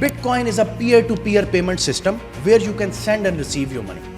Bitcoin is a peer-to-peer payment system where you can send and receive your money.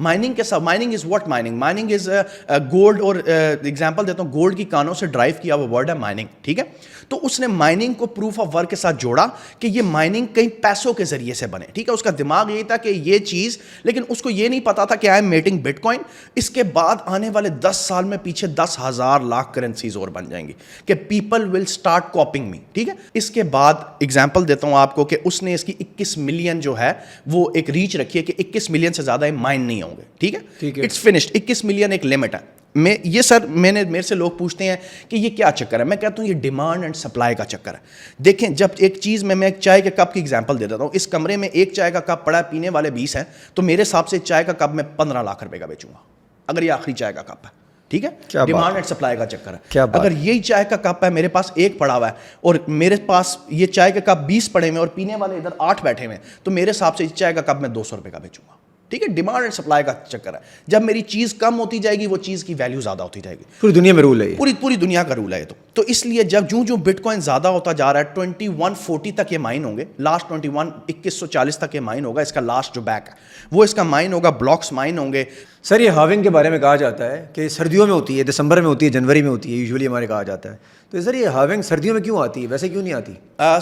Mining کے ساتھ mining is what mining is gold, اور example دیتا ہوں, gold کی کانوں سے ڈرائیو کیا ہوا ورڈ ہے مائننگ, ٹھیک ہے. تو اس نے مائننگ کو پروف آف ورک کے ساتھ جوڑا کہ یہ مائننگ کئی پیسوں کے ذریعے سے بنے, ٹھیک ہے. اس کا دماغ یہی تھا کہ یہ چیز, لیکن اس کو یہ نہیں پتا تھا کہ I am meeting bitcoin. اس کے بعد آنے والے 10 سال میں پیچھے 10,000 لاکھ کرنسیز اور بن جائیں گی کہ پیپل ول اسٹارٹ کاپنگ می, ٹھیک ہے. اس کے بعد ایگزامپل دیتا ہوں آپ کو کہ اس نے اس کی 21 ملین جو ہے وہ ایک ریچ رکھی ہے کہ 21 ملین سے زیادہ مائن نہیں ہوں گے, ٹھیک ہے. It's finished. 21 ملین ایک لمٹ ہے. یہ سر میرے سے لوگ پوچھتے ہیں کہ یہ کیا چکر ہے, میں کہتا ہوں یہ ڈیمانڈ اینڈ سپلائی کا چکر ہے. دیکھیں جب ایک چیز میں ایک چائے کے کپ کی ایگزامپل دے دیتا ہوں, اس کمرے میں ایک چائے کا کپ پڑا ہے, پینے والے 20 ہیں, تو میرے حساب سے چائے کا کپ میں 15 لاکھ روپے کا بیچوں گا اگر یہ آخری چائے کا کپ ہے, ٹھیک ہے. ڈیمانڈ اینڈ سپلائی کا چکر ہے. اگر یہی چائے کا کپ ہے, میرے پاس ایک پڑا ہوا ہے اور میرے پاس یہ چائے کے کپ 20 پڑے ہوئے اور پینے والے ادھر 8 بیٹھے ہوئے ہیں, تو میرے حساب سے چائے کا کپ میں 200 روپے کا بیچوں گا, ٹھیک ہے. ڈیمانڈ اینڈ سپلائی کا چکر ہے. جب میری چیز کم ہوتی جائے گی وہ چیز کی ویلیو زیادہ ہوتی جائے گی. پوری دنیا میں رول ہے, پوری دنیا کا رول ہے. تو اس لیے جب جو بٹ کوائن زیادہ ہوتا جا رہا ہے 2140 تک یہ مائن ہوں گے, لاسٹ 2140 تک یہ مائن ہوگا. اس کا لاسٹ جو بیک ہے وہ اس کا مائن ہوگا, بلاکس مائن ہوں گے. سر یہ ہاونگ کے بارے میں کہا جاتا ہے کہ سردیوں میں ہوتی ہے, دسمبر میں ہوتی ہے, جنوری میں ہوتی ہے, یوزولی ہمارے کہا جاتا ہے. تو سر یہ ہاونگ سردیوں میں کیوں آتی ہے, ویسے کیوں نہیں آتی؟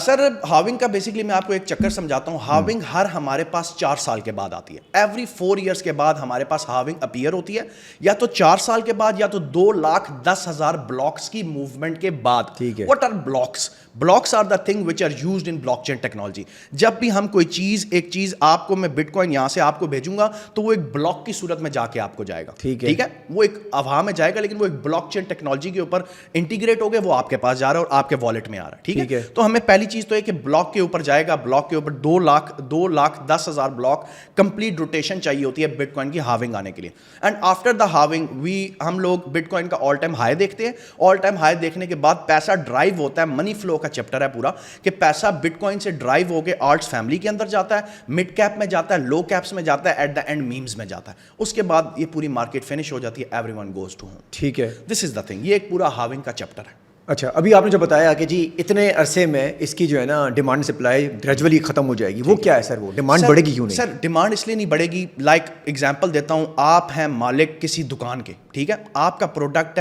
سر ہاونگ کا بیسکلی میں آپ کو ایک چکر سمجھاتا ہوں. ہاونگ ہمارے پاس 4 سال کے بعد آتی ہے. ایوری 4 ایئرس کے بعد ہمارے پاس ہاونگ اپیئر ہوتی ہے, یا تو 4 سال کے بعد یا تو 2,10,000 بلاکس کی موومنٹ کے بعد. What are blocks? Blocks are the thing which are used in block chain technology. جب بھی ہم کوئی ایک چیز آپ کو میں بٹ کوائن یہاں سے آپ کو بھیجوں گا تو وہ ایک بلاک کی صورت میں جا کے آپ کو جائے گا, ٹھیک ہے. وہ ایک افواہ میں جائے گا لیکن وہ ایک بلاک چین ٹیکنالوجی کے اوپر انٹیگریٹ ہو گیا, وہ آپ کے پاس جا رہا ہے اور آپ کے والیٹ میں آ رہا ہے, ٹھیک ہے. تو ہمیں پہلی چیز تو ہے کہ بلاک کے اوپر جائے گا, بلاک کے اوپر 2,10,000 بلاک کمپلیٹ روٹیشن چاہیے ہوتی ہے بٹ کوائن کی ہاونگ آنے کے لیے. اینڈ آفٹر دا ہاونگ ہم لوگ بٹ کوائن کا آل ٹائم ہائی دیکھتے ہیں. آل ٹائم ہائی دیکھنے کے بعد پیسہ ڈرائیو ہوتا ہے, منی فلو کا چیپٹر ہے پورا, کہ پیسہ بٹ کوائن سے ڈرائیو ہو کے آلٹس فیملی کے اندر جاتا ہے, مڈ کیپ میں جاتا ہے, لو کیپس میں جاتا ہے, ایٹ دا اینڈ میمز میں جاتا ہے. اس کے بعد یہ پوری مارکیٹ فنش ہو جاتی ہے, everyone goes to home, ٹھیک ہے. This is the thing. یہ ایک پورا ہاونگ کا چیپٹر ہے. اچھا, ابھی آپ نے جو بتایا کہ جی اتنے عرصے میں اس کی جو ہے نا ڈیمانڈ سپلائی گریجولی ختم ہو جائے گی, وہ کیا ہے سر؟ وہ ڈیمانڈ بڑھے گی کیوں نہیں؟ سر ڈیمانڈ اس لیے نہیں بڑھے گی, لائک ایگزامپل دیتا ہوں, آپ ہیں مالک کسی دکان کے, ٹھیک ہے. آپ کا پروڈکٹ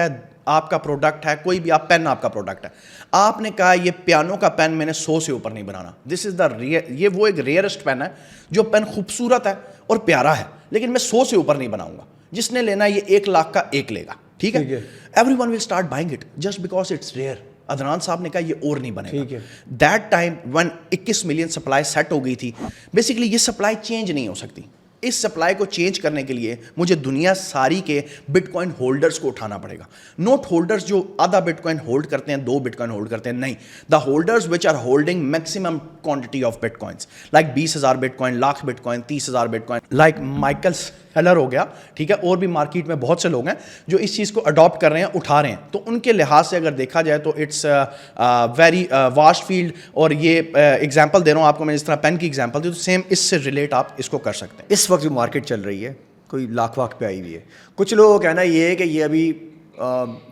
ہے کوئی بھی, آپ پین آپ کا پروڈکٹ ہے, آپ نے کہا یہ پیانو کا پین میں نے 100 سے اوپر نہیں بنانا. دس از دا یہ وہ ایک ریئرسٹ پین ہے جو پین خوبصورت ہے اور پیارا ہے, لیکن میں 100 سے اوپر نہیں بناؤں گا. جس نے لینا یہ 1 لاکھ کا ایک لے گا, ٹھیک ہے. Everyone will start buying it just because it's rare. Adnan sahab نے کہا یہ اور نہیں بنے گا. That time one 21 million supply set ہو گئی تھی. بیسکلی یہ سپلائی چینج نہیں ہو سکتی. اس سپلائی کو چینج کرنے کے لیے مجھے دنیا ساری کے بٹ کوائن ہولڈرز کو اٹھانا پڑے گا. نوٹ ہولڈرز جو آدھا بٹ کوائن ہولڈ کرتے ہیں, 2 بٹ کوائن ہولڈ کرتے ہیں, نہیں. The holders which are holding maximum quantity of bitcoins, like 20,000 bitcoin, lakh bitcoin, 30,000 bitcoin, like Michael Saylor ہو گیا, ٹھیک ہے. اور بھی مارکیٹ میں بہت سے لوگ ہیں جو اس چیز کو اڈاپٹ کر رہے ہیں, اٹھا رہے ہیں. تو ان کے لحاظ سے اگر دیکھا جائے تو اٹس ویری واسٹ فیلڈ. اور یہ ایگزامپل دے رہا ہوں آپ کو میں, جس طرح پین کی ایگزامپل دی, تو سیم اس سے ریلیٹ آپ اس کو کر سکتے ہیں. اس وقت جو مارکیٹ چل رہی ہے کوئی لاکھ واک پہ آئی ہوئی ہے, کچھ لوگوں کا کہنا یہ ہے کہ یہ ابھی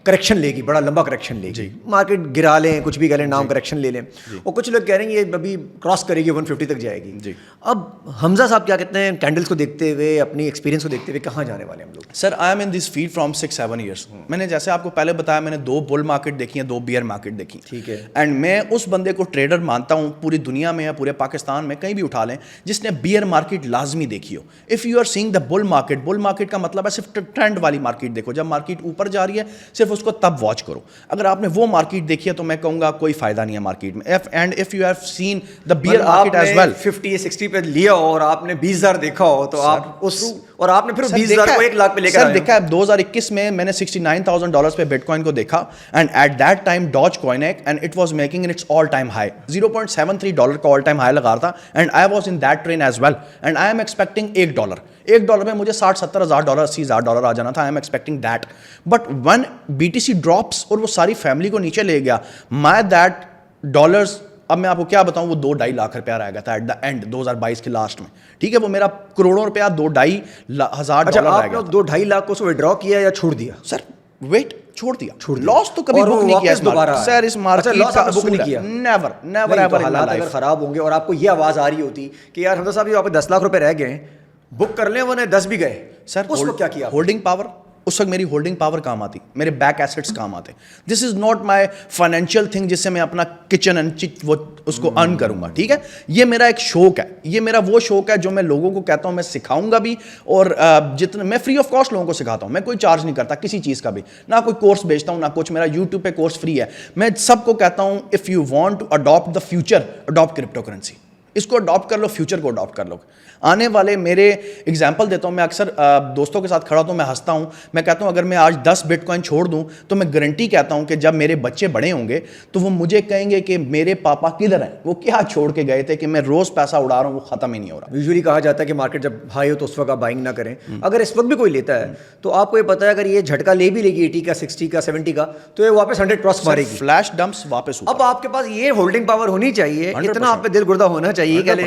کریکشن لے گی, بڑا لمبا کریکشن لے گی, مارکیٹ گرا لیں, کچھ بھی کہہ لیں, نام کریکشن لے لیں. اور کچھ لوگ کہہ رہے ہیں یہ ابھی کراس کرے گی, 150 تک جائے گی. اب حمزہ صاحب کیا کہتے ہیں, کینڈلس کو دیکھتے ہوئے, اپنی ایکسپیرینس کو دیکھتے ہوئے کہاں جانے والے ہم لوگ؟ Sir I am in this field from 6-7 years. میں نے جیسے آپ کو پہلے بتایا, میں نے 2 بل مارکیٹ دیکھی ہیں, 2 بیئر مارکیٹ دیکھی, ٹھیک ہے. اینڈ میں اس بندے کو ٹریڈر مانتا ہوں پوری دنیا میں یا پورے پاکستان میں کہیں بھی اٹھا لیں جس نے بیئر مارکیٹ لازمی دیکھی ہو. If you are seeing the bull market کا مطلب ہے صرف ٹرینڈ والی مارکیٹ دیکھو. جب مارکیٹ اوپر جا رہی ہے صرف اس کو تب واچ کرو. اگر آپ نے وہ مارکیٹ دیکھی ہے تو میں کہوں گا کوئی فائدہ نہیں ہے مارکیٹ میں. And if you have seen the bear market as well, 50-60 پہ لیا ہو اور آپ نے 20,000 دیکھا ہو تو آپ اس, اور آپ نے پھر 20,000 کو 1 لاکھ پہ لے کر سر دیکھا ہے 2021 میں نے $69,000 پہ بٹ کوائن کو دیکھا, and at that time Dogecoin ہے and it was making in its all time high. $0.73 کا آل ٹائم ہائی لگا رہا تھا, and I was in that train as well, and I am expecting $1 میں مجھے $60,000-70,000 $80,000 آ جانا تھا. I am expecting that, but one BTC drops اور وہ ساری فیملی کو نیچے لے گیا. مائی دیٹ ڈالرز, اب میں آپ کو کیا بتاؤں, وہ 2-2.5 لاکھ روپیہ رہ گیا تھا ایٹ دا اینڈ 2022 کے لاسٹ میں, ٹھیک ہے. وہ میرا کروڑوں روپیہ $2,500 رہ گیا. 2-2.5 لاکھ کو اس کو وڈرا کیا یا چھوڑ دیا؟ سر ویٹ, چھوڑ دیا. لاس تو کبھی بک نہیں کیا سر اس مارکیٹ کا اصول ہے, نیور ایور. حالات اگر خراب ہوں گے اور آپ کو یہ آواز آ رہی ہوتی کہ یار حمزہ صاحب آپ کو 10 لاکھ روپے رہ گئے, بک کر لیں, وہ 10 بھی گئے, سر اس وقت کیا کیا؟ Holding power. اس وقت میری ہولڈنگ پاور کام آتی, میرے بیک ایسٹس کام آتے. This is not my financial thing جس سے میں اپنا کچن اینڈ وہ اس کو ارن کروں گا, ٹھیک ہے. یہ میرا ایک شوق ہے, یہ میرا وہ شوق ہے جو میں لوگوں کو کہتا ہوں میں سکھاؤں گا بھی, اور جتنا میں فری آف کاسٹ لوگوں کو سکھاتا ہوں. میں کوئی چارج نہیں کرتا کسی چیز کا بھی, نہ کوئی کورس بیچتا ہوں نہ کچھ. میرا یوٹیوب پہ کورس فری ہے. میں سب کو کہتا ہوں if you want to adopt the future, adopt cryptocurrency. اس کو اڈاپٹ کر لو, فیوچر کو اڈاپٹ کر لو. آنے والے میرے ایگزامپل دیتا ہوں, میں اکثر دوستوں کے ساتھ کھڑا ہوتا ہوں, میں ہنستا ہوں, میں کہتا ہوں اگر میں آج 10 بٹ کوائن چھوڑ دوں تو میں گارنٹی کہتا ہوں کہ جب میرے بچے بڑے ہوں گے تو وہ مجھے کہیں گے کہ میرے پاپا کدھر ہیں, وہ کیا چھوڑ کے گئے تھے کہ میں روز پیسہ اڑا رہا ہوں, وہ ختم ہی نہیں ہو رہا. یوزلی کہا جاتا ہے کہ مارکیٹ جب ہائی ہو تو اس وقت آپ بائنگ نہ کریں. اگر اس وقت بھی کوئی لیتا ہے تو آپ کو یہ پتا ہے اگر یہ جھٹکا لے بھی لے گی 80 کا 60 کا 70 کا تو یہ واپس 100 کراس مارے گی, فلیش ڈمپس واپس. اب آپ کے پاس یہ ہولڈنگ پاور ہونی چاہیے, اتنا آپ پہ دل گردہ ہونا چاہیے, کہتے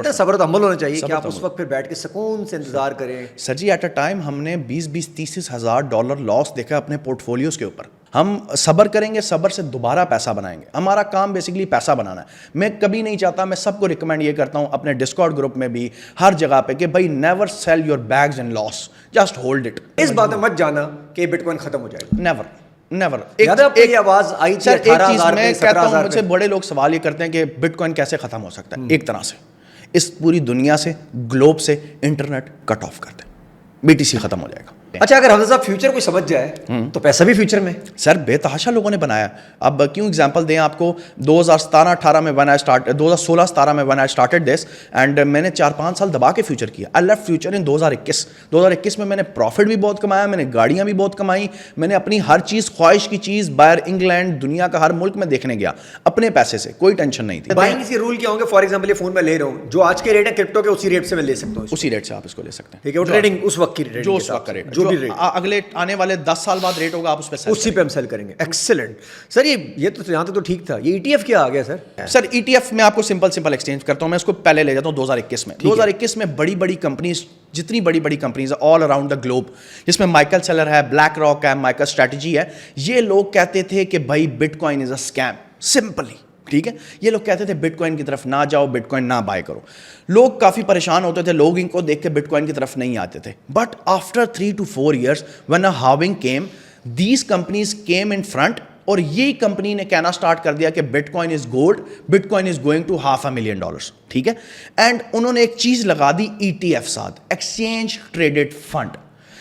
ہیں صبر و تحمل ہونا چاہیے کہ آپ اس وقت پھر بیٹھ کے سکون سے انتظار کریں. سر جی ایٹ اے ٹائم ہم نے 20-30 ہزار ڈالر لاس دیکھا اپنے پورٹ فولیوز کے اوپر. ہم صبر کریں گے, صبر سے دوبارہ پیسہ بنائیں گے. ہمارا کام بیسکلی پیسہ بنانا ہے. میں کبھی نہیں چاہتا, میں سب کو ریکمینڈ یہ کرتا ہوں اپنے ڈسکارڈ گروپ میں بھی ہر جگہ پہ کہ بھائی never sell your bags in loss, just hold it. اس بات میں مت جانا کہ بٹ کوائن ختم ہو جائے گا, نیور. ایک آواز آئی تھی 18,000 میں کہتا ہوں, مجھ سے بڑے لوگ سوال یہ کرتے ہیں کہ بٹ کوائن کیسے ختم ہو سکتا ہے. ایک طرح سے اس پوری دنیا سے, گلوب سے انٹرنیٹ کٹ آف کرتے ہیں, بی ٹی سی ختم ہو جائے گا. اچھا اگر حمزہ صاحب فیوچر کوئی سمجھ جائے تو پیسہ بھی فیوچر میں. سر بے تحاشا لوگوں نے بنایا. اب کیوں ایگزامپل دیں آپ کو, 2017-18 میں when I started 2016-17 میں when I started this and میں نے 4-5 سال دبا کے فیوچر کیا. I left فیوچر ان 2021 میں. میں نے پروفٹ بھی بہت کمایا, میں نے گاڑیاں بھی بہت کمائی, میں نے اپنی ہر چیز خواہش کی چیز باہر انگلینڈ دنیا کا ہر ملک میں دیکھنے گیا اپنے پیسے سے, کوئی ٹینشن نہیں تھی. بائنگ کے رول کیا ہوں گے؟ فار ایگزامپل یہ فون میں لے رہا ہوں, جو آج کے ریٹ ہے کرپٹو کے اسی ریٹ سے میں لے سکتا ہوں, اسی ریٹ سے آپ اس کو لے سکتے ہیں. ٹھیک ہے, وہ ٹریڈنگ اس وقت کی ریٹ, جو اس وقت کا ریٹ, جو بھی ریٹ اگلے آنے والے 10 سال بعد ریٹ ہوگا, آپ اس پہ اسی پہ ہم سیل کریں گے. ایکسلنٹ سر, یہ تو یہاں تک تو ٹھیک تھا. یہ ETF کیا آ گیا سر؟ سر ETF میں آپ کو سمپل ایکسچینج کرتا ہوں. میں اس کو پہلے لے جاتا ہوں 2021 میں. 2021 میں بڑی کمپنیز, جتنی بڑی کمپنیز ہیں آل اراؤنڈ دا گلوب, جس میں مائیکل سیلر ہے, بلیک راک ہے, مائیکل اسٹریٹجی ہے, یہ لوگ کہتے تھے کہ بھائی but coin is a scheme. Simply, ٹھیک ہے, یہ لوگ کہتے تھے بٹ کوائن کی طرف نہ جاؤ, بٹ کوائن نہ بائی کرو. لوگ کافی پریشان ہوتے تھے, لوگ ان کو دیکھ کے بٹ کوائن کی طرف نہیں آتے تھے. But after 3 to 4 years when a halving came, these companies came in front, اور یہی کمپنی نے کہنا اسٹارٹ کر دیا کہ Bitcoin is gold, Bitcoin is going to $500,000. ٹھیک ہے, اینڈ انہوں نے ایک چیز لگا دی ETF ساتھ, ایکسچینج ٹریڈڈ فنڈ.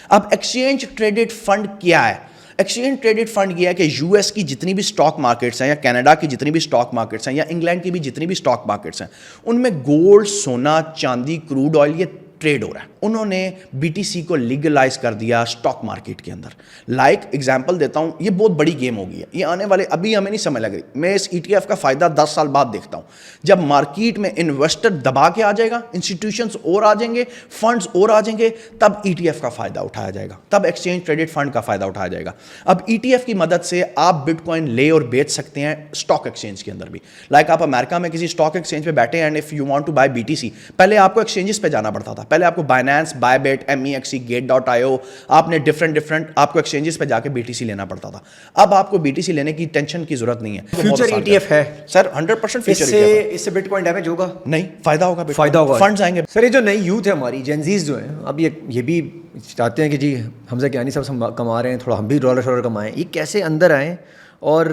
اب ایکسچینج ٹریڈڈ فنڈ کیا ہے؟ ایکسچینج ٹریڈڈ فنڈ یہ ہے کہ US کی جتنی بھی اسٹاک مارکیٹس ہیں, یا کینیڈا کی جتنی بھی اسٹاک مارکیٹس ہیں, یا انگلینڈ کی بھی جتنی بھی اسٹاک مارکیٹس ہیں, ان میں گولڈ, سونا, چاندی, کروڈ آئل, یہ ٹریڈ ہو رہا ہے. انہوں نے BTC کو لیگلائز کر دیا اسٹاک مارکیٹ کے اندر. لائک ایگزامپل دیتا ہوں, یہ بہت بڑی گیم ہو گئی ہے, یہ آنے والے ابھی ہمیں نہیں سمجھ لگ رہی. میں اس ETF کا فائدہ 10 سال بعد دیکھتا ہوں, جب مارکیٹ میں انویسٹر دبا کے آ جائے گا, انسٹیٹیوشنز اور آ جائیں گے, فنڈز اور آ جائیں گے, تب ETF کا فائدہ اٹھایا جائے گا, تب ایکسچینج ٹریڈڈ فنڈ کا فائدہ اٹھایا جائے گا. اب ETF کی مدد سے آپ بٹ کوائن لے اور بیچ سکتے ہیں اسٹاک ایکسچینج کے اندر بھی. لائک آپ امریکہ میں کسی اسٹاک ایکسچینج پہ بیٹھے ہیں, and if you want to buy BTC, پہلے آپ کو ایکسچینجز پہ جانا پڑتا تھا. پہلے آپ کو بائی بیٹ, MEXC, Gate.io, آپ نے ڈفرنٹ آپ کو ایکسچینجز پہ جا کے BTC لینا پڑتا تھا. اب آپ کو BTC لینے کی ٹینشن کی ضرورت نہیں ہے. فیوچر ETF ہے سر, 100% فیوچر ETF ہے. اس سے بٹ کوائن ڈیمیج ہوگا نہیں, فائدہ ہوگا, فائدہ ہوگا, فنڈز آئیں گے. سر یہ جو نئی یوتھ ہے ہماری, جینزیز جو ہیں, اب یہ بھی چاہتے ہیں کہ جی حمزہ کیانی صاحب کما رہے ہیں, تھوڑا ہم بھی ڈالر کمائیں. یہ کیسے اندر آئیں؟ اور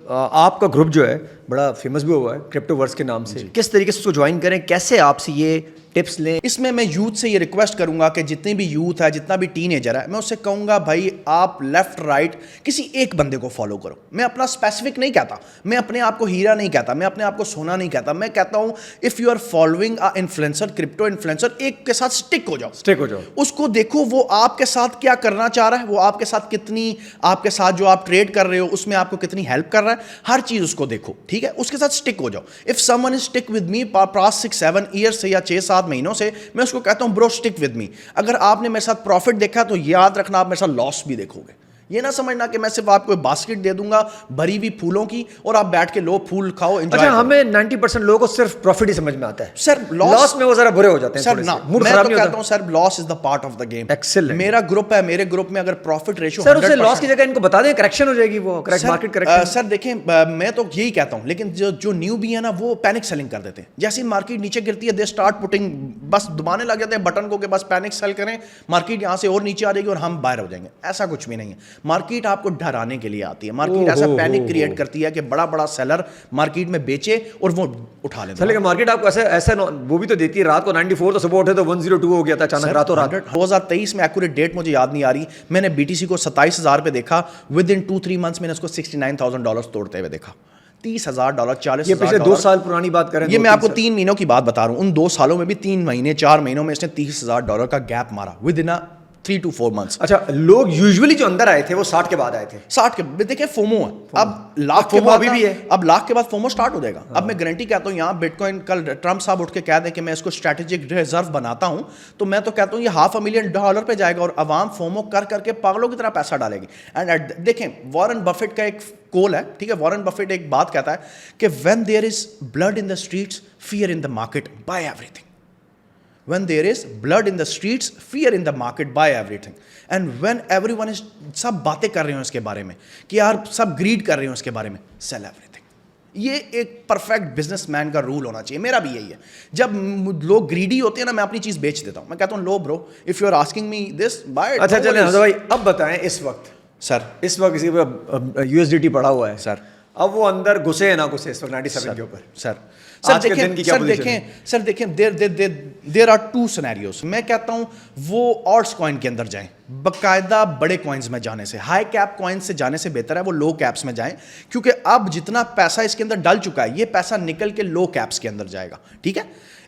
آپ کا گروپ جو ہے بڑا فیمس بھی ہوا ہے کرپٹو ورس کے نام سے, کس طریقے سے اس کو جوائن کریں, کیسے آپ سے یہ ٹپس لیں؟ اس میں یوتھ سے یہ ریکویسٹ کروں گا کہ جتنی بھی یوتھ ہے, جتنا بھی ٹین ایجر ہے, میں اس سے کہوں گا بھائی آپ لیفٹ رائٹ کسی ایک بندے کو فالو کرو. میں اپنا اسپیسیفک نہیں کہتا, میں اپنے آپ کو ہیرا نہیں کہتا, میں اپنے آپ کو سونا نہیں کہتا. میں کہتا ہوں if you are following a influencer, crypto influencer, ایک کے ساتھ اسٹک ہو جاؤ, اس کو دیکھو وہ آپ کے ساتھ کیا کرنا چاہ رہا ہے, وہ آپ کے ساتھ کتنی, آپ کے ساتھ جو آپ ٹریڈ کر رہے ہو اس میں آپ کو کتنی ہیلپ کر رہا ہے, ہر چیز اس کو دیکھو. ٹھیک ہے, اس کے ساتھ اسٹک ہو جاؤ. If someone is stick with me past 6-7 years سے یا 6-7 مہینوں سے, میں اس کو کہتا ہوں برو اسٹک ود می. اگر آپ نے میرے ساتھ پروفٹ دیکھا تو یاد رکھنا آپ میرے ساتھ لاس بھی دیکھو گے. یہ نہ سمجھنا کہ میں صرف آپ کو باسکٹ دے دوں گا بھری ہوئی پھولوں کی اور آپ بیٹھ کے لو پھول کھاؤ انجوائے. اچھا ہمیں 90% لوگوں کو صرف پروفٹ ہی سمجھ میں آتا ہے. سر لاس میں وہ ذرا برے ہو جاتے ہیں. سر نہ میں تو کہتا ہوں sir loss is the part of the game. Excellent. میرا گروپ ہے, میرے گروپ میں اگر پروفٹ ریشو سر اسے لاس کی جگہ ان کو بتا دیں کریکشن ہو جائے گی, وہ مارکیٹ کریکشن. سر دیکھیں میں تو یہی کہتا ہوں, لیکن جو نیو بھی ہے نا وہ پینک سیلنگ کر دیتے ہیں. جیسے مارکیٹ نیچے گرتی ہے دے اسٹارٹ پٹنگ, بس دبانے لگ جاتے ہیں بٹن کو کہ بس پینک سیل کریں, مارکیٹ یہاں سے اور نیچے آ جائے گی اور ہم باہر ہو جائیں گے. ایسا کچھ بھی نہیں ہے. مارکیٹ آپ کو ڈرانے کے لیے آتی ہے. مارکیٹ ایسا پینک کریٹ کرتی ہے کہ بڑا بڑا سیلر مارکیٹ میں بیچے اور وہ اٹھا لیتے ہیں. لیکن مارکیٹ آپ کو ایسا وہ بھی تو دیتی ہے, رات کو 94 تو صبح اٹھے تو 102 ہو گیا تھا اچانک راتوں رات. 2023 میں ایکوریٹ ڈیٹ مجھے یاد نہیں آ رہی, میں نے بی ٹی سی کو 27,000 پہ دیکھا, ود ان 2-3 منتھس میں نے اس کو $69,000 توڑتے ہوئے دیکھا. $30,000 $40,000. یہ پچھلے 2 سال پرانی بات کریں, یہ میں آپ کو 3 مہینوں کی بات بتا رہا ہوں. ان 2 سالوں میں بھی 3 مہینے 4 مہینوں میں اس نے $30,000 کا گیپ مارا ود ان 3 to 4 months. اچھا لوگ یوزلی جو اندر آئے تھے وہ 60 کے بعد آئے تھے. 60 کے دیکھیں فومو ہے, اب لاکھ کے بعد بھی ہے, اب لاکھ کے بعد فومو سٹارٹ ہو جائے گا. اب میں گارنٹی کہتا ہوں یہاں بٹ کوائن کل ٹرمپ صاحب اٹھ کے کہہ دیں کہ میں اس کو اسٹریٹجک ریزرو بناتا ہوں, تو میں تو کہتا ہوں یہ $500,000 پہ جائے گا اور عوام فومو کر کر کے پاگلوں کی طرح پیسہ ڈالے گی. اینڈ دیکھیں وارن بفیٹ کا ایک کول ہے, ٹھیک ہے, وارن بفیٹ ایک بات کہتا ہے کہ when there is blood in the streets, fear in the market, buy everything. When there is blood in the streets, fear in the market, buy everything. And when everyone is, سب باتیں کر رہے ہیں اس کے بارے میں کہ یار سب گریڈ کر رہے ہیں اس کے بارے میں, sell everything. یہ ایک پرفیکٹ بزنس مین کا رول ہونا چاہیے. میرا بھی یہی ہے. جب لوگ گریڈی ہوتے ہیں نا, میں اپنی چیز بیچ دیتا ہوں. میں کہتا ہوں لو برو, if you are asking me this, buy it. اچھا چلیں حمزہ بھائی اب بتائیں اس وقت, سر اس وقت کسی پہ USDT پڑا ہوا ہے سر, اب وہ اندر گھسے یا نہ گھسے اس وقت 97 کے اوپر. سر دیکھیں دیر آر 2 سینیریوز. میں کہتا ہوں وہ آلٹس کوائن کے اندر جائیں, باقاعدہ بڑے کوائنز میں جانے سے, ہائی کیپ کوائن سے جانے سے بہتر ہے وہ لو کیپس میں جائیں, کیونکہ اب جتنا پیسہ اس کے اندر ڈل چکا ہے یہ پیسہ نکل کے لو کیپس کے اندر جائے گا. ٹھیک ہے,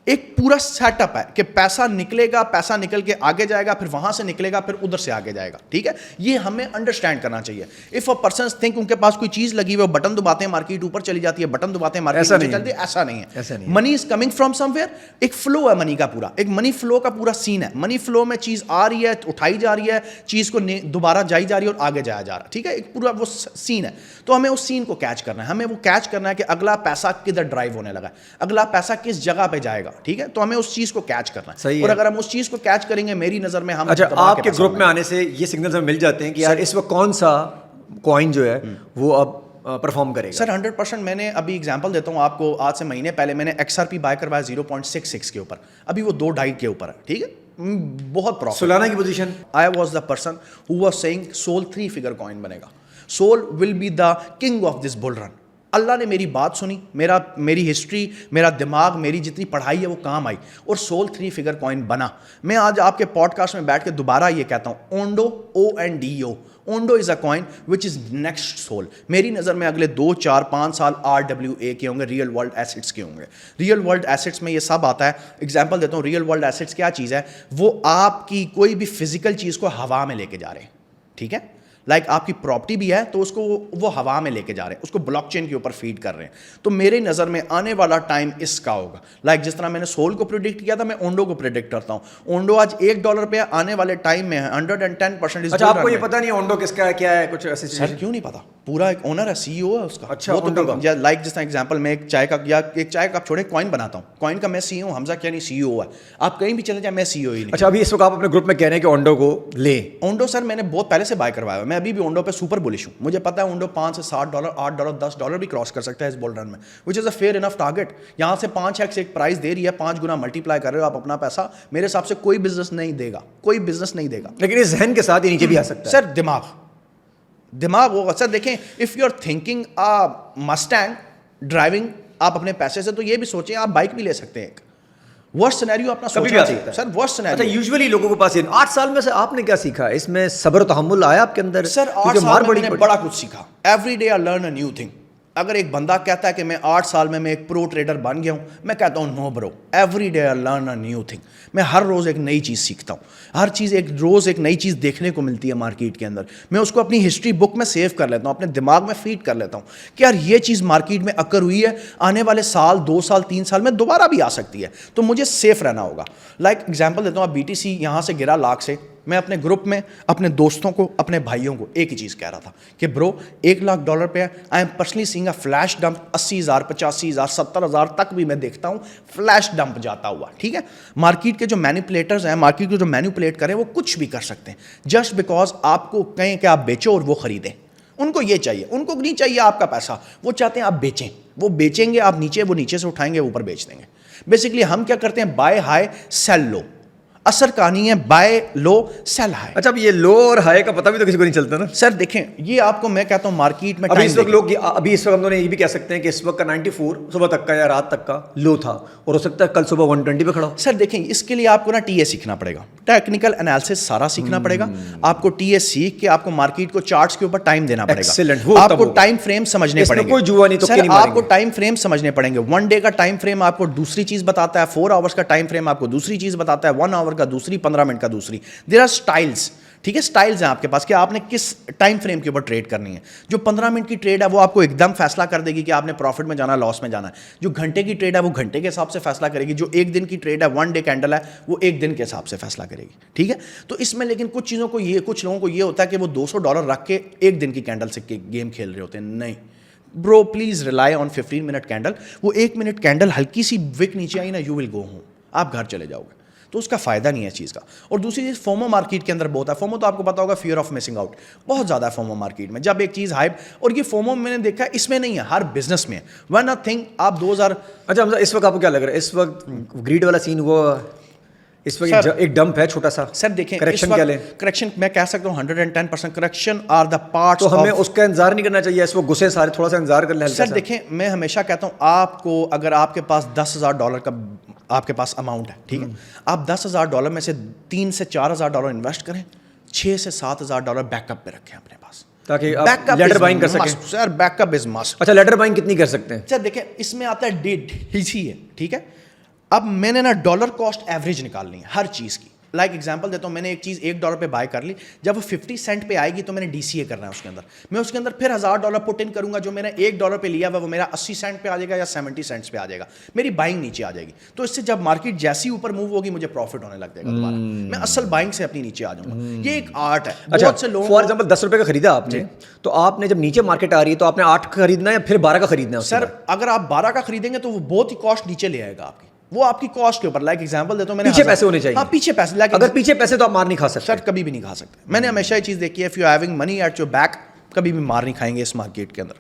ایک پورا سیٹ اپ ہے کہ پیسہ نکلے گا, پیسہ نکل کے آگے جائے گا, پھر وہاں سے نکلے گا, پھر ادھر سے آگے جائے گا. ٹھیک ہے, یہ ہمیں انڈرسٹینڈ کرنا چاہیے. If a person think in کے پاس کوئی چیز لگی ہوئی, بٹن دباتے ہیں مارکیٹ اوپر چلی جاتی ہے, بٹن دباتے ہیں مارکیٹ نیچے چلتی ہے, ایسا نہیں ہے. Money is coming from somewhere. ایک فلو ہے منی کا پورا, ایک منی فلو کا پورا سین ہے. منی فلو میں چیز آ رہی ہے, اٹھائی جا رہی ہے, چیز کو دوبارہ جائی جا رہی ہے اور آگے جایا جا رہا ہے. ٹھیک ہے, ایک پورا وہ سین ہے. تو ہمیں اس سین کو کیچ کرنا ہے, ہمیں وہ کیچ کرنا ہے کہ اگلا پیسہ کدھر ڈرائیو ہونے لگا ہے, اگلا پیسہ کس جگہ پہ جائے گا. ٹھیک ہے, تو ہمیں اس چیز کو کیچ کرنا ہے, اور اگر ہم اس چیز کو کیچ کریں گے میری نظر میں ہم. اچھا آپ کے گروپ میں آنے سے یہ سگنلز ہمیں مل جاتے ہیں کہ یار اس وقت کون سا کوائن جو ہے وہ اب پرفارم کرے گا. سر 100% میں نے ابھی ایگزامپل دیتا ہوں آپ کو. آج سے مہینے پہلے میں نے XRP بائی کروایا 0.66 کے اوپر, ابھی وہ 2.5 کے اوپر ہے. ٹھیک ہے, بہت پروفٹ. سولانا کی position, I was the person who was saying Sol 3 figure coin بنے گا, Sol will be the king of this bull run. اللہ نے میری بات سنی, میری ہسٹری, میرا دماغ, میری جتنی پڑھائی ہے وہ کام آئی اور سول 3 فگر کوائن بنا. میں آج آپ کے پوڈ کاسٹ میں بیٹھ کے دوبارہ یہ کہتا ہوں, Ondo ONDO, Ondo is a coin which is next Sol. میری نظر میں اگلے 2 4 5 سال RWA کے ہوں گے, ریئل ورلڈ ایسیٹس کے ہوں گے. ریئل ورلڈ ایسیٹس میں یہ سب آتا ہے. ایگزامپل دیتا ہوں, ریئل ورلڈ ایسیٹس کیا چیز ہے, وہ آپ کی کوئی بھی فزیکل چیز کو ہوا میں لے کے جا رہے ہیں. ٹھیک ہے, لائک آپ کی پراپرٹی بھی ہے تو اس کو وہ ہوا میں لے کے جا رہے ہیں, اس کو بلاک چین کے اوپر فیڈ کر رہے ہیں. تو میرے نظر میں آنے والا ٹائم اس کا ہوگا. لائک جس طرح میں نے سول کو پریڈکٹ کیا تھا, میں اونڈو کو پریڈکٹ کرتا ہوں. اونڈو آج $1 پہ آنے والے ٹائم میں 110%. اچھا آپ کو یہ پتا نہیں اونڈو کس کا ہے, کیا ہے, کچھ ایسی سر کیوں نہیں پتا, پورا ایک اونر ہے, CEO ہے اس کا. اچھا لائک جس طرح ایگزامپل میں ایک چائے کا, یا ایک چائے کا چھوڑے کوائن بناتا ہوں, کوائن کا میں CEO ہوں, حمزہ کیا نہیں CEO ہے. آپ کہیں بھی چلے جائیں میں CEO ہی نہیں. اچھا ابھی اس وقت آپ اپنے گروپ میں کہہ رہے ہیں کہ اونڈو کو لے. اونڈو سر میں نے بہت پہلے سے بائی کروایا, میں ابھی بھی اونڈو پہ سپر بولش ہوں. مجھے پتا ہے اونڈو $5 سے $7 $8 $10 بھی کراس کر سکتا ہے اس بول رن میں, وچ از اے فیئر انف ٹارگیٹ. یہاں سے 5x ایک پرائز دے رہی ہے, 5 گنا ملٹیپلائی کر رہے ہو آپ اپنا پیسہ, میرے حساب سے کوئی بزنس نہیں دے گا, کوئی بزنس نہیں دے گا. لیکن اس ذہن کے ساتھ یہ نیچے بھی آ سکتا ہے سر. دماغ ہوگا سر. دیکھیں if you are thinking Mustang driving آپ اپنے پیسے سے, تو یہ بھی سوچیں آپ بائک بھی لے سکتے ہیں. ایک ورسٹ سینیریو اپنا سوچنا چاہیے سر. Worst scenario. اچھا یوزلی لوگوں کے پاس 8 سال میں سے آپ نے کیا سیکھا اس میں؟ صبر و تحمل آیا آپ کے اندر؟ سر 8 سال میں نے بڑا کچھ سیکھا. Every day I learn a new thing. اگر ایک بندہ کہتا ہے کہ میں 8 سال میں ایک پرو ٹریڈر بن گیا ہوں, میں کہتا ہوں نو برو, every day I learn a new thing. میں ہر روز ایک نئی چیز سیکھتا ہوں, ہر چیز ایک روز ایک نئی چیز دیکھنے کو ملتی ہے مارکیٹ کے اندر. میں اس کو اپنی ہسٹری بک میں سیو کر لیتا ہوں, اپنے دماغ میں فیڈ کر لیتا ہوں کہ یار یہ چیز مارکیٹ میں اکر ہوئی ہے, آنے والے سال 2 سال 3 سال میں دوبارہ بھی آ سکتی ہے, تو مجھے سیف رہنا ہوگا. لائک ایگزامپل دیتا ہوں, آپ BTC یہاں سے گرا 1 لاکھ سے, میں اپنے گروپ میں اپنے دوستوں کو, اپنے بھائیوں کو ایک ہی چیز کہہ رہا تھا کہ برو $1,00,000 پہ I'm personally seeing a flash dump 80,000 85,000 70,000 تک بھی میں دیکھتا ہوں فلیش ڈمپ جاتا ہوا. ٹھیک ہے, مارکیٹ کے جو مینیپولیٹرز ہیں, مارکیٹ کو جو مینیپولیٹ کریں, وہ کچھ بھی کر سکتے ہیں جسٹ بیکاز آپ کو کہیں کہ آپ بیچو اور وہ خریدیں. ان کو یہ چاہیے, ان کو نہیں چاہیے آپ کا پیسہ, وہ چاہتے ہیں آپ بیچیں. وہ بیچیں گے, آپ نیچے, وہ نیچے سے اٹھائیں گے, اوپر بیچ دیں گے. بیسکلی ہم کیا کرتے ہیں, بائی ہائی سیل لو. اثر کہانی ہے بائی لو سیل ہائی. اچھا, اب یہ لو اور ہائی کا پتہ بھی تو کسی کو نہیں چلتا نا سر. دیکھیں یہ آپ کو میں کہتا ہوں مارکیٹ میں ابھی اس وقت لوگ, ابھی اس وقت ہم نے یہ بھی کہہ سکتے ہیں کہ اس وقت کا 94 صبح تک کا یا رات تک کا لو تھا, اور ہو سکتا ہے کل صبح 120 پہ کھڑا ہو. سر دیکھیں اس کے لیے آپ کو نا ٹی اے سیکھنا پڑے گا, ٹیکنیکل انالیسس سارا سیکھنا پڑے گا آپ کو. ٹی اے سیکھ کے آپ کو مارکیٹ کو چارٹس کے اوپر ٹائم دینا پڑے گا, آپ کو ٹائم فریم سمجھنے پڑیں گے. کوئی جوا نہیں تو سر آپ کو ٹائم فریم سمجھنے پڑیں گے. 1 ڈے کا ٹائم فریم آپ کو دوسری چیز بتاتا ہے, 4 آورس کا ٹائم فریم آپ کو دوسری چیز بتاتا ہے, 1 آور کا دوسری, 15 منٹ کا دوسری. There are styles. ٹھیک ہے, اسٹائلز ہیں آپ کے پاس کہ آپ نے کس ٹائم فریم کے اوپر ٹریڈ کرنی ہے. جو 15 منٹ کی ٹریڈ ہے وہ آپ کو ایک دم فیصلہ کر دے گی کہ آپ نے پروفٹ میں جانا, لاس میں جانا ہے. جو گھنٹے کی ٹریڈ ہے وہ گھنٹے کے حساب سے فیصلہ کرے گی. جو 1 دن کی ٹریڈ ہے, 1 ڈے کینڈل ہے, وہ 1 دن کے حساب سے فیصلہ کرے گی. ٹھیک ہے, تو اس میں لیکن کچھ چیزوں کو یہ, کچھ لوگوں کو یہ ہوتا ہے کہ وہ $200 رکھ کے 1 دن کی کینڈل سے گیم کھیل رہے ہوتے ہیں. نہیں bro, please rely on 15 minute candle. وہ 1 منٹ کینڈل ہلکی سی وک نیچے آئی نا, یو ول گو ہوم, آپ گھر چلے جاؤ گے. تو اس کا فائدہ نہیں ہے اس چیز کا. اور دوسری چیز فومو مارکیٹ کے اندر بہت ہے. فومو تو آپ کو پتا ہوگا, فیئر آف مسنگ آؤٹ, بہت زیادہ ہے فومو مارکیٹ میں. جب ایک چیز ہائپ, اور یہ فومو میں نے دیکھا اس میں نہیں ہے, ہر بزنس میں. ون تھنگ آپ 2000. اچھا حمزہ, اس وقت آپ کو کیا لگ رہا ہے, اس وقت گریڈ والا سین ہوا, اس وقت ایک ڈمپ ہے چھوٹا سا. سر دیکھیں کریکشن کیا لیں, کریکشن میں کہہ سکتا ہوں 110% کریکشن آر دا پارٹس. تو ہمیں اس کا انتظار نہیں کرنا چاہیے, اس وقت غصے سارے تھوڑا سا انتظار کر لیں. سر دیکھیں میں ہمیشہ کہتا ہوں آپ کو, اگر آپ کے پاس $10,000 کا آپ کے پاس اماؤنٹ ہے, ٹھیک ہے, آپ $10,000 میں سے $3,000 سے $4,000 انویسٹ کریں, $6,000 سے $7,000 بیک اپ پہ رکھیں اپنے پاس, تاکہ آپ لیڈر بائنگ کر سکیں. سر بیک اپ از مسٹ. اچھا, لیڈر بائنگ کتنی کر سکتے ہیں؟ سر دیکھیں اس میں آتا ہے ہی ہے. ٹھیک ہے, اب میں نے نا ڈالر کاسٹ ایوریج نکالنی ہے ہر چیز کی. لائک ایگزامپل دیتا ہوں, میں نے ایک چیز $1 پہ بائی کر لی, جب وہ 50 سینٹ پہ آئے گی تو میں نے ڈی سی اے کرنا ہے اس کے اندر. میں اس کے اندر پھر $1,000 پٹ ان کروں گا. جو میں نے $1 پہ لیا وہ میرا 80 سینٹ پہ آ جائے گا یا 70 سینٹس پہ آ جائے گا. میری بائنگ نیچے آ جائے گی. تو اس سے جب مارکیٹ جیسی اوپر موو ہوگی مجھے پروفٹ ہونے لگ جائے گا دوبارہ, میں اصل بائنگ سے اپنی نیچے آ جاؤں گا. یہ ایک آرٹ ہے. بہت سے لوگ فار ایگزامپل $10 کا خریدا آپ نے, تو آپ نے جب نیچے مارکیٹ آ رہی ہے تو آپ نے 8 کا خریدنا ہے یا پھر 12 کا خریدنا ہے؟ سر اگر آپ 12 کا خریدیں گے تو وہ بہت ہی کاسٹ نیچے لے آئے گا آپ کی. وہ آپ کی کاسٹ کے اوپر. لائک ایگزامپل دیتا ہوں, میں نے پیچھے پیسے ہونے چاہیے. ہاں پیچھے پیسے. اگر پیچھے پیسے تو آپ مار نہیں کھا سکتے. سر کبھی بھی نہیں کھا سکتے. میں نے ہمیشہ یہ چیز دیکھی ہے, if you having money at your back, کبھی بھی مار نہیں کھائیں گے اس مارکیٹ کے اندر.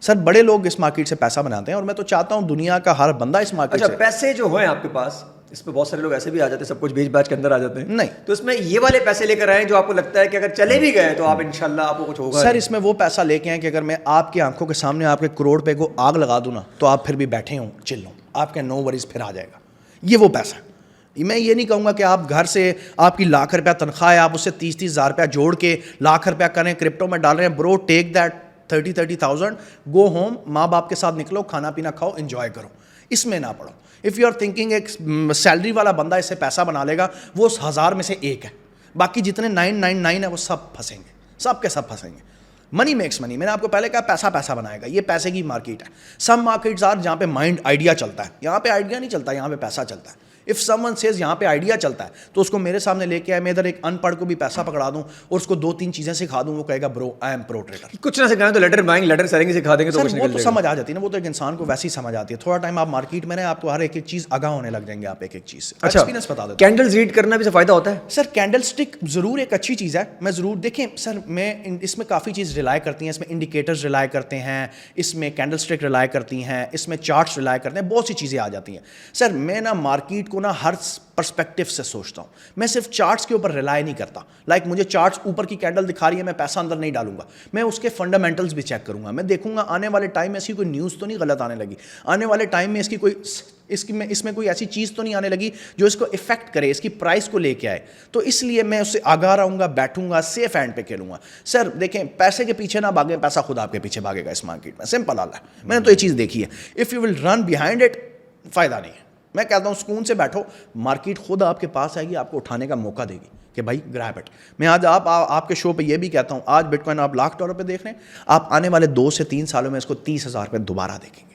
سر بڑے لوگ اس مارکیٹ سے پیسہ بناتے ہیں, اور میں تو چاہتا ہوں دنیا کا ہر بندہ اس مارکیٹ سے. اچھا, پیسے جو ہیں آپ کے پاس, اس پہ بہت سارے لوگ ایسے بھی آ جاتے ہیں, سب کچھ بیچ باچ کے اندر آ جاتے ہیں. نہیں, تو اس میں یہ والے پیسے لے کر آئیں جو آپ کو لگتا ہے کہ اگر چلے بھی گئے تو آپ انشاءاللہ آپ کو کچھ ہوگا. سر اس میں وہ پیسہ لے کے آئیں کہ اگر میں آپ کی آنکھوں کے سامنے آپ کے کروڑ روپے کو آگ لگا دوں نا, تو آپ پھر بھی بیٹھے ہوں, چل ہوں, آپ کے نو وریز پھر آ جائے گا. یہ وہ پیسہ ہے. میں یہ نہیں کہوں گا کہ آپ گھر سے آپ کی $1,00,000 تنخواہ ہے, آپ اس سے 30,000 جوڑ کے $1,00,000 کریں, کرپٹو میں ڈال رہے ہیں. برو ٹیک دیٹ 30,000 گو ہوم, ماں باپ کے ساتھ نکلو, کھانا پینا کھاؤ, انجوائے کرو, اس میں نہ پڑو. اف یو آر تھنکنگ ایک سیلری والا بندہ اس سے پیسہ بنا لے گا, وہ 1000 میں سے ایک ہے, باقی جتنے 999 ہیں وہ سب پھنسیں گے, سب کے سب پھنسیں گے. منی میکس منی, میں نے آپ کو پہلے کہا پیسہ پیسہ بنائے گا. یہ پیسے کی مارکیٹ ہے. سم مارکیٹس آر جہاں پہ مائنڈ آئیڈیا چلتا ہے, یہاں پہ آئیڈیا نہیں چلتا, یہاں پہ پیسہ چلتا ہے. اف سم ون سیز یہاں پہ آئیڈیا چلتا ہے تو اس کو میرے سامنے لے کے آئے, میں ادھر ایک ان پڑھ کو بھی پیسہ پکڑا دوں اور اس کو 2-3 چیزیں سکھا دوں, وہ کہے گا برو آئی ایم پرو ٹریڈر. کچھ نہ سکھائیں تو لیڈر بائنگ لیڈر سیلنگ سکھا دیں گے تو کچھ وہ تو سمجھ آ جاتی ہے نا, وہ تو ایک انسان کو ویسی سمجھ آتی ہے. تھوڑا ٹائم آپ مارکیٹ میں رہیں, آپ کو ہر ایک چیز آگاہ ہونے لگ جائیں گے, آپ ایک چیز سے. اچھا, ایکسپیرینس بتا دیتا ہوں. کینڈلز ریڈ کرنا بھی سے فائدہ ہوتا ہے؟ سر کینڈل اسٹک ضرور ایک اچھی چیز ہے, میں ضرور دیکھیں سر, میں اس میں کافی چیز ریلائی کرتی ہیں. اس میں انڈیکیٹرز ریلائی کرتے ہیں, اس میں کینڈل اسٹک ریلائی کرتی ہیں, اس میں چارٹس ریلائی کرتے ہیں, بہت سی چیزیں آ جاتی ہیں. سر میں نا مارکیٹ کو نا ہر پرسپیکٹو سے سوچتا ہوں. میں صرف چارٹس کے اوپر ریلائی نہیں کرتا. لائک مجھے چارٹس اوپر کی کینڈل دکھا رہی ہے, میں پیسہ اندر نہیں ڈالوں گا, میں اس کے فنڈامنٹلز بھی چیک کروں گا. میں دیکھوں گا آنے والے ٹائم میں ایسی کوئی نیوز تو نہیں غلط آنے لگی, آنے والے ٹائم میں اس میں کوئی ایسی چیز تو نہیں آنے لگی جو اس کو افیکٹ کرے, اس کی پرائس کو لے کے آئے. تو اس لیے میں اس سے آگاہ رہوں گا, بیٹھوں گا, سیف ہینڈ پہ کھیلوں گا. سر دیکھیں پیسے کے پیچھے نہ بھاگیں, پیسہ خود آپ کے پیچھے بھاگے گا اس مارکیٹ میں, سمپل حال ہے. میں نے تو یہ چیز دیکھی ہے. If you will run behind it, فائدہ نہیں ہے. میں کہتا ہوں سکون سے بیٹھو, مارکیٹ خود آپ کے پاس آئے گی, آپ کو اٹھانے کا موقع دے گی کہ بھائی گریب اٹ. میں آج آپ کے شو پہ یہ بھی کہتا ہوں, آج بٹ کوائن آپ $1,00,000 پہ دیکھ رہے ہیں, آپ آنے والے 2 سے 3 سالوں میں اس کو $30,000 پہ دوبارہ دیکھیں گے.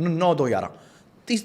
9-2-11 30.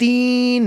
$3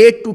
8 to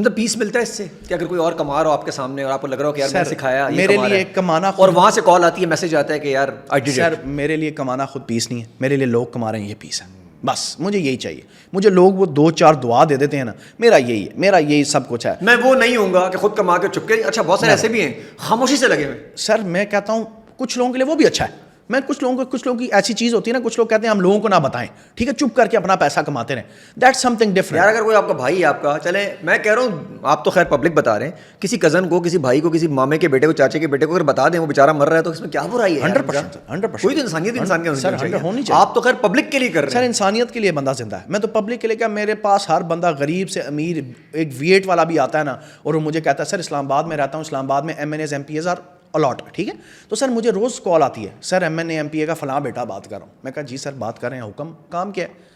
مطلب پیس ملتا ہے اس سے کہ اگر کوئی اور کما رہا ہو آپ کے سامنے اور آپ کو لگ رہا ہو کہ یار میں نے سکھایا میرے لیے کمانا اور وہاں سے کال آتی ہے, میسج آتا ہے کہ یار سر میرے لیے کمانا خود پیس نہیں ہے, میرے لیے لوگ کما رہے ہیں یہ پیس ہے. بس مجھے یہی چاہیے. مجھے لوگ وہ 2-4 دعا دے دیتے ہیں نا, میرا یہی ہے, میرا یہی سب کچھ ہے. میں وہ نہیں ہوں گا کہ خود کما کے چپ کے. اچھا بہت سارے ایسے بھی ہیں خاموشی سے لگے ہوئے. سر میں کہتا ہوں کچھ لوگوں کے لیے وہ بھی اچھا ہے. میں کچھ لوگوں کی ایسی چیز ہوتی ہے نا, کچھ لوگ کہتے ہیں ہم لوگوں کو نہ بتائیں, ٹھیک ہے, چپ کر کے اپنا پیسہ کماتے رہیں. That's some thing different. یار اگر کوئی آپ کا بھائی ہے آپ کا, چلیں میں کہہ رہا ہوں آپ تو خیر پبلک بتا رہے ہیں, کسی کزن کو, کسی بھائی کو, کسی مامے کے بیٹے کو, چاچے کے بیٹے کو اگر بتا دیں وہ بیچارہ مر رہا ہے تو اس میں کیا برائی ہے؟ 100% کوئی تو انسانیت انسان کے ہونی چاہیے. آپ تو خیر پبلک کے لیے کر رہے ہیں. سر انسانیت کے لیے بندہ زندہ ہے. میں تو پبلک کے لیے کیا, میرے پاس ہر بندہ غریب سے امیر, ایک ویٹ والا بھی آتا ہے نا, اور وہ مجھے کہتا ہے سر اسلام آباد میں رہتا ہوں, اسلام آباد میں MNAs MPAs اور الاٹ, ٹھیک ہے, تو سر مجھے روز کال آتی ہے, سر MNA MPA کا فلاں بیٹا بات کر رہا ہوں. میں کہا جی سر بات کر رہے ہیں, حکم, کام کیا ہے؟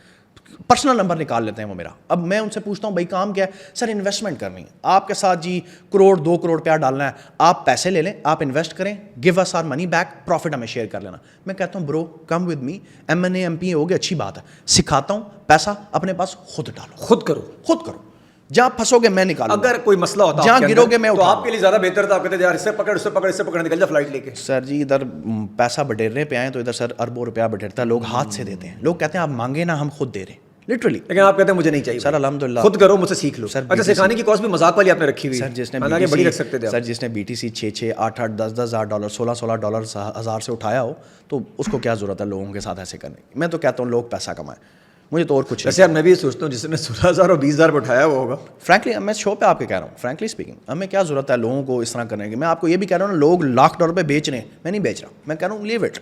پرسنل نمبر نکال لیتے ہیں وہ میرا. اب میں ان سے پوچھتا ہوں بھائی کام کیا ہے؟ سر انویسٹمنٹ کرنی ہے آپ کے ساتھ جی, 1-2 کروڑ روپیہ ڈالنا ہے, آپ پیسے لے لیں, آپ انویسٹ کریں, give us our money back, profit ہمیں شیئر کر لینا. میں کہتا ہوں bro come with me, MNA MPA ہو گیا اچھی بات ہے, سکھاتا ہوں, پیسہ اپنے پاس خود ڈالو, خود کرو. جہاں پھنسو گے میں نکالوں. اگر کوئی مسئلہ ہوتا جہاں گرو گے میں تو آپ کے لیے زیادہ بہتر تھا, آپ کہتے یار اس سے پکڑ نکل جا فلائٹ لے کے. سر جی ادھر پیسہ بٹیرنے پہ آئیں تو ادھر سر اربوں روپیہ بٹیرتا ہے, لوگ ہاتھ سے دیتے ہیں, لوگ کہتے ہیں آپ مانگے نا ہم خود دے رہے ہیں, لٹرلی. لیکن آپ کہتے ہیں مجھے نہیں چاہیے. سر الحمداللہ خود کرو, مجھ سے سیکھ لو. سر اچھا سکھانے کی کاسٹ بھی مذاق والی آپ نے رکھی ہوئی سر, جس نے BTC 6-6, 8-8, 10-10 ہزار ڈالر, 16-16 ڈالر ہزار سے اٹھایا ہو تو اس کو کیا ضرورت ہے لوگوں کے ساتھ ایسے کرنے کی. میں تو کہتا ہوں لوگ پیسہ کمائیں, مجھے تو اور کچھ. ویسے یار میں بھی سوچتا ہوں جس نے 16,000 اور 20,000 پہ اٹھایا وہ ہوگا. فرینکلی میں شو پہ آپ کے کہہ رہا ہوں, فرینکلی اسپیکنگ, ہمیں کیا ضرورت ہے لوگوں کو اس طرح کرنے کی. میں آپ کو یہ بھی کہہ رہا ہوں نا, لوگ $1,00,000 پہ بیچ رہے ہیں, میں نہیں بیچ رہا, میں کہہ رہا ہوں لیو اٹ,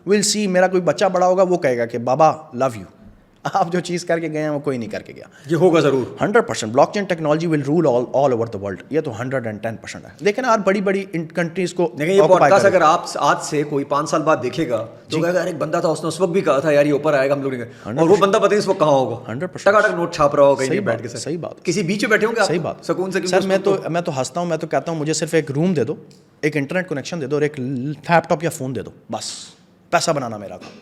ول سی. میرا کوئی بچہ بڑا ہوگا وہ کہے گا کہ بابا لو یو, آپ جو چیز کر کے گئے ہیں وہ کوئی نہیں کر کے گیا. یہ ہوگا ضرور 100%. Block chain technology will rule all over the world, یہ تو 110% ہے. دیکھیں نا یار بڑی بڑی کنٹریز کو. لیکن یہ پوڈکاسٹ اگر آپ آج سے کوئی 5 سال بعد دیکھے گا تو کہے گا یار ایک بندہ تھا اس نے اس وقت بھی کہا تھا یار یہ اوپر آئے گا ہم لوگ نہیں, اور وہ بندہ پتہ نہیں اس وقت کہاں ہوگا. 100% ٹکاٹک نوٹ چھاپ رہا ہوگا کہیں بیٹھ کے. صحیح بات, کسی بیچ میں بیٹھے ہوں گے. صحیح بات, سکون سے. سر میں تو ہنستا ہوں, میں تو کہتا ہوں مجھے صرف ایک روم دے دو, ایک انٹرنیٹ کنیکشن دے دو اور ایک لیپ ٹاپ یا فون دے دو, بس پیسہ بنانا میرا کام.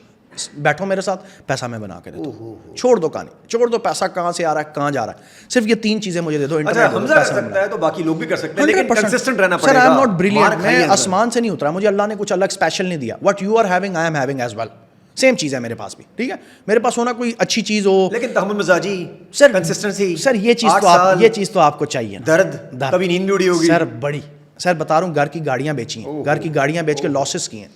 بیٹھو میرے ساتھ, پیسہ میں بنا کے دیتا ہوں. چھوڑ دو کہانی, چھوڑ دو پیسہ کہاں سے آ رہا ہے کہاں جا رہا ہے, صرف یہ 3 چیزیں مجھے دے دو. اچھا حمزہ کر سکتا ہے تو باقی لوگ بھی کر سکتے ہیں, لیکن کنسسٹنٹ رہنا پڑے گا. سر آئی ایم ناٹ بریلینٹ, میں آسمان سے نہیں اترا, مجھے اللہ نے کچھ الگ اسپیشل نہیں دیا. What you are having I'm having as well, same چیز ہے میرے پاس بھی, ٹھیک ہے. میرے پاس ہونا کوئی اچھی چیز ہو, لیکن تحمل مزاجی, سر کنسسٹنسی, سر یہ چیز تو آپ کو چاہیے. درد, کبھی نیند بھی اڑی ہوگی سر بڑی. سر بتا رہا ہوں, گھر کی گاڑیاں بیچی ہیں, گھر کی گاڑیاں بیچ کے لاسز کی ہیں.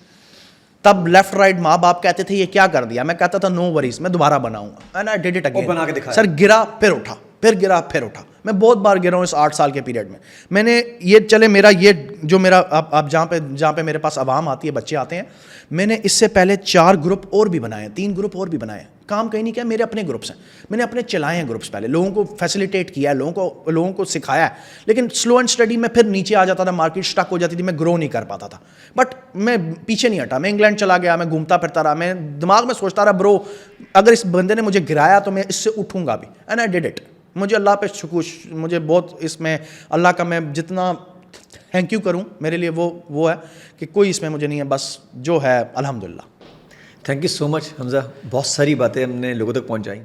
تب لیفٹ رائٹ ماں باپ کہتے تھے یہ کیا کر دیا, میں کہتا تھا نو وریز, میں دوبارہ بناؤں گا, and I did it again. بنا کے دکھایا. سر گرا پھر اٹھا, پھر گرا پھر اٹھا. میں بہت بار گرا ہوں اس 8 سال کے پیریڈ میں. میں نے یہ چلے میرا یہ جو میرا اب جہاں پہ میرے پاس عوام آتی ہے, بچے آتے ہیں, میں نے اس سے پہلے 4 گروپ اور بھی بنائے, 3 گروپ اور بھی بنائے. کام کہیں نہیں کیا, میرے اپنے گروپس ہیں, میں نے اپنے چلائے ہیں گروپس, پہلے لوگوں کو فیسیلیٹیٹ کیا ہے, لوگوں کو سکھایا ہے. لیکن سلو اینڈ اسٹڈی میں پھر نیچے آ جاتا تھا, مارکیٹ اسٹک ہو جاتی تھی, میں گرو نہیں کر پاتا تھا. بٹ میں پیچھے نہیں ہٹا, میں انگلینڈ چلا گیا, میں گھومتا پھرتا رہا, میں دماغ میں سوچتا رہا برو اگر اس بندے نے مجھے گرایا تو میں اس سے اٹھوں گا بھی, اینڈ آئی ڈیڈ اٹ. مجھے اللہ پہ شکر, مجھے بہت اس میں اللہ کا میں جتنا تھینک یو کروں, میرے لیے وہ ہے کہ کوئی اس میں مجھے نہیں ہے, بس جو ہے الحمدللہ. تھینک یو سو مچ حمزہ, بہت ساری باتیں ہم نے لوگوں تک پہنچائیں.